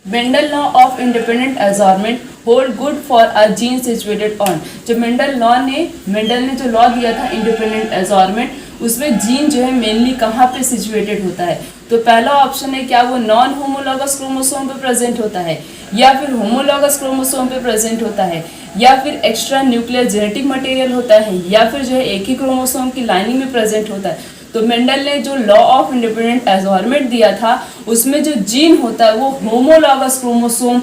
Mendel law of independent assortment hold good for a gene situated on. जब Mendel ने जो law दिया था इंडिपेंडेंट assortment, उसमें जीन जो है मेनली कहाँ पे सिचुएटेड होता है। तो पहला ऑप्शन है, क्या वो नॉन होमोलॉगस क्रोमोसोम पे प्रेजेंट होता है, या फिर होमोलॉगस क्रोमोसोम पे प्रेजेंट होता है, या फिर एक्स्ट्रा न्यूक्लियर जेनेटिक मटेरियल होता है, या फिर जो है एक ही क्रोमोसोम की लाइनिंग में प्रेजेंट होता है। तो मेंडल ने जो लॉ ऑफ इंडिपेंडेंट assortment दिया था, उसमें जो जीन होता है वो होमोलॉगस क्रोमोसोम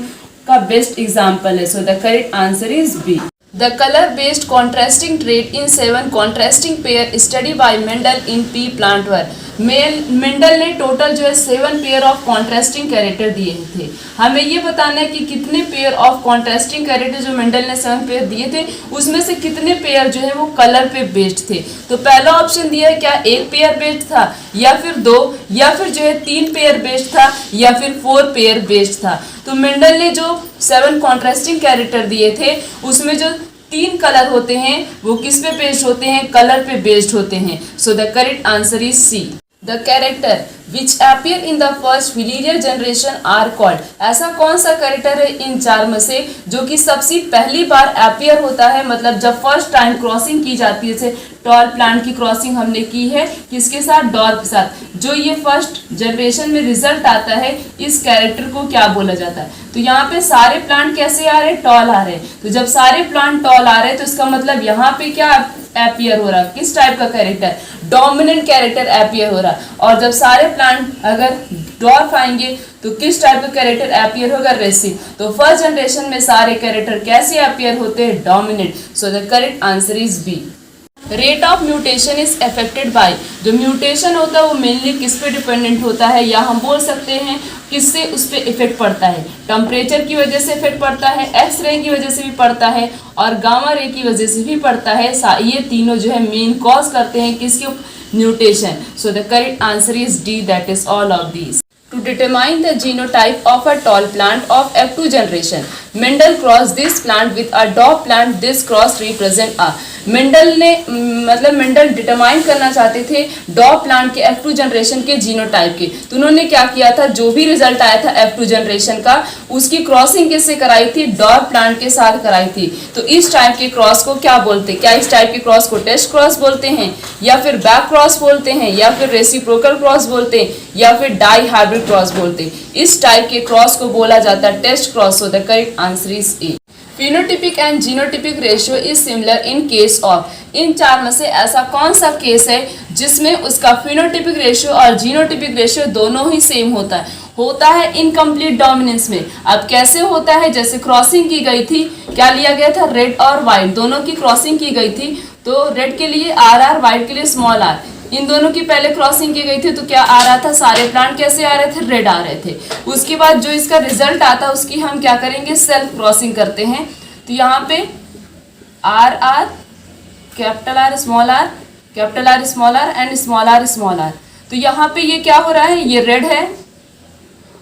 का बेस्ट एग्जाम्पल है। So the correct answer is B. The color-based contrasting trait in 7 contrasting pair studied by Mendel in pea plant were। Mendel ने टोटल जो है 7 पेयर ऑफ कॉन्ट्रास्टिंग कैरेक्टर दिए थे। हमें ये बताना है कि कितने पेयर ऑफ कॉन्ट्रास्टिंग कैरेक्टर जो मेंडल ने 7 पेयर दिए थे, उसमें से कितने पेयर जो है वो कलर पे बेस्ड थे। तो पहला ऑप्शन दिया है, क्या 1 पेयर बेस्ड था, या फिर 2, या फिर जो है 3 पेयर बेस्ड था, या फिर 4 पेयर बेस्ड था। तो मेंडल ने जो 7 कॉन्ट्रास्टिंग कैरेक्टर दिए थे, उसमें जो 3 कलर होते हैं वो किस पे बेस्ड होते हैं, कलर पे बेस्ड होते हैं। So the correct answer is C. The character which appear in the first familiar generation are called। ऐसा कौन सा कैरेक्टर है इन 4 में से जो कि सबसे पहली बार अपीयर होता है, मतलब जब फर्स्ट टाइम क्रॉसिंग की जाती है, जैसे टॉल प्लांट की क्रॉसिंग हमने की है किसके साथ, डॉर्फ के साथ, जो ये फर्स्ट जनरेशन में रिजल्ट आता है, इस कैरेक्टर को क्या बोला जाता है। तो यहाँ पे सारे प्लांट कैसे आ रहे हैं, टॉल आ रहे हैं। तो जब सारे प्लांट टॉल आ रहे हैं तो इसका मतलब यहाँ पे क्या अपीयर हो रहा है, किस टाइप का कैरेक्टर, डोमिनेंट कैरेक्टर अपीयर हो रहा है। और जब सारे प्लांट अगर डॉर्फ आएंगे तो किस टाइप का कैरेक्टर अपीयर होगा, रेसिव। तो फर्स्ट जनरेशन में सारे कैरेक्टर कैसे अपीयर होते हैं, dominant. So the correct answer is B. Rate of mutation is affected by. जो म्यूटेशन होता है वो मेनली किस पे डिपेंडेंट होता है, या हम बोल सकते हैं किससे उस पर इफेक्ट पड़ता है। टेम्परेचर की वजह से इफेक्ट पड़ता है, एक्स रे की वजह से भी पड़ता है, और गामा रे की वजह से भी पड़ता है। ये तीनों जो है मेन कॉज करते हैं किसके, mutation. So the correct answer is D, that is all of these. To determine the genotype of a tall plant of F2 generation, Mendel crossed this plant with a dwarf plant. This cross represent a। Mendel determine करना चाहते थे dwarf plant के F2 generation के genotype के। तो उन्होंने क्या किया था, जो भी रिजल्ट आया था F2 जनरेशन का, उसकी क्रॉसिंग किससे कराई थी, डॉर्फ प्लांट के साथ कराई थी। तो इस टाइप के क्रॉस को क्या बोलते हैं, क्या इस टाइप के क्रॉस को टेस्ट क्रॉस बोलते हैं, या फिर बैक क्रॉस बोलते हैं, या फिर रेसिप्रोकल क्रॉस बोलते हैं, या फिर डाई हाइब्रिड क्रॉस बोलते हैं। इस टाइप के क्रॉस को बोला जाता है test cross. So the correct answer is A. Phenotypic and genotypic ratio is similar in case of. इन 4 में से ऐसा कौन सा केस है जिसमें उसका फिनोटिपिक रेशियो और जीनोटिपिक रेशियो दोनों ही सेम होता है इनकम्प्लीट डोमिनेंस में। अब कैसे होता है, जैसे क्रॉसिंग की गई थी, क्या लिया गया था, रेड और व्हाइट दोनों की क्रॉसिंग की गई थी। तो रेड के लिए RR, व्हाइट के लिए स्मॉल r, इन दोनों की पहले क्रॉसिंग की गई थी। तो क्या आ रहा था, सारे प्लांट कैसे आ रहे थे, रेड आ रहे थे। उसके बाद जो इसका रिजल्ट आता है उसकी हम क्या करेंगे, सेल्फ क्रॉसिंग करते हैं। तो यहाँ पे RR, capital R small r, capital R small r and small r। तो यहाँ पे ये क्या हो रहा है, ये रेड है,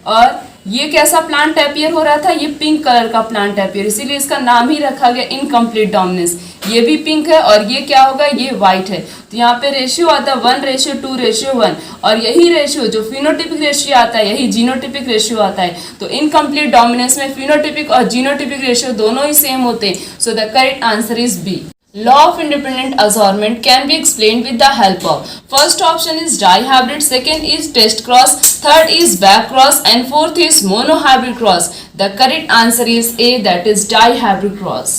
और ये कैसा प्लांट अपीयर हो रहा था, ये पिंक कलर का प्लांट अपीयर, इसीलिए इसका नाम ही रखा गया इनकम्प्लीट डोमिनेंस। ये भी पिंक है और ये क्या होगा, ये व्हाइट है। तो यहाँ पे रेशियो आता है 1:2:1, और यही रेशियो जो फिनोटिपिक रेशियो आता है, यही जीनोटिपिक रेशियो आता है। तो इनकम्प्लीट डोमिनेंस में फिनोटिपिक और जीनोटिपिक रेशियो दोनों ही सेम होते हैं। So the correct answer is B. Law of independent assortment can be explained with the help of, first option is dihybrid, second is test cross, third is back cross, and fourth is monohybrid cross. The correct answer is A, that is dihybrid cross.